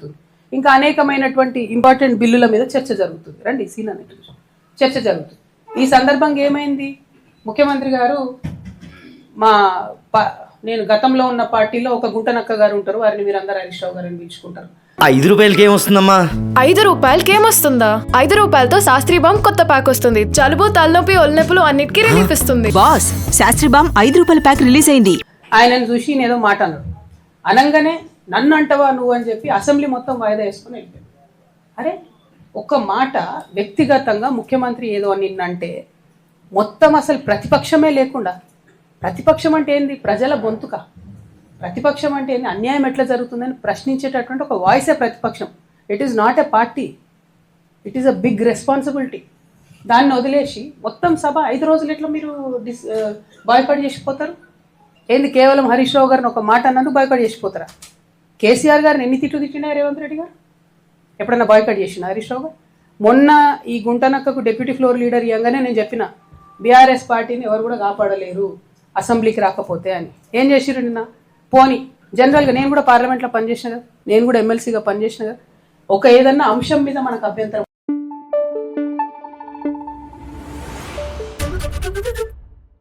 జరుగుతుంది. ఇంకా అనేకమైనటువంటి ఇంపార్టెంట్ బిల్లుల మీద చర్చ జరుగుతుంది. రండి సీన్ అనే చర్చ జరుగుతుంది. ఈ సందర్భంగా ఏమైంది, ముఖ్యమంత్రి గారు నేను గతంలో ఉన్న పార్టీలో ఒక గుంటనక్క గారు ఉంటారు, వారిని మీరందరూ హరీష్ రావు గారిని పిలుచుకుంటారు. 5 రూపాయలకి ఏమొస్తుందమ్మా? 5 రూపాయలకి ఏమొస్తుందా? 5 రూపాయలతో శాస్త్రీ బామ్ కొత్త ప్యాక్ వస్తుంది. జలుబు, తలనొప్పి, ఒళ్ళనొప్పులు అన్నిటికీ రిలీఫ్ ఇస్తుంది. బాస్, శాస్త్రీ బామ్ 5 రూపాయల ప్యాక్ రిలీజ్ అయింది. ఆయనను చూసి నేదో మాట అన్నాడు. అనగానే నన్ను అంటవా నువ్వు అని చెప్పి అసెంబ్లీ మొత్తం వాయిదా వేసుకుని వెళ్ళిపోయాడు. అరే, ఒక మాట వ్యక్తిగతంగా ముఖ్యమంత్రి ఏదో నిన్నంటే మొత్తం అసలు ప్రతిపక్షమే లేకుండా, ప్రతిపక్షం అంటే ఏంది, ప్రజల గొంతుక, ప్రతిపక్షం అంటే ఏంది, అన్యాయం ఎట్లా జరుగుతుందని ప్రశ్నించేటటువంటి ఒక వాయిసే ప్రతిపక్షం. It is not a party, it is a big responsibility. దాన్ని వదిలేసి మొత్తం సభ 5 రోజులు ఎట్లా మీరు బాయ్కాట్ చేసిపోతారు? ఏంది, కేవలం హరీష్ రావు గారిని ఒక మాట అన్నందుకు బాయ్కాట్ చేసిపోతారా? కేసీఆర్ గారిని ఎన్ని తిట్లు తిట్టినా రేవంత్ రెడ్డి గారు ఎప్పుడన్నా బాయ్కాట్ చేసిన హరీష్ రావు గారు? మొన్న ఈ గుంటనక్కకు డిప్యూటీ ఫ్లోర్ లీడర్ ఇవ్వగానే నేను చెప్పిన, బీఆర్ఎస్ పార్టీని ఎవరు కూడా కాపాడలేరు అసెంబ్లీకి రాకపోతే అని. ఏం చేసిరు నిన్న? పోనీ జనరల్గా నేను కూడా పార్లమెంట్లో పనిచేసిన కదా, నేను కూడా ఎమ్మెల్సీగా పనిచేసిన కదా, ఒక ఏదన్నా అంశం మీద మనకు అభ్యంతరం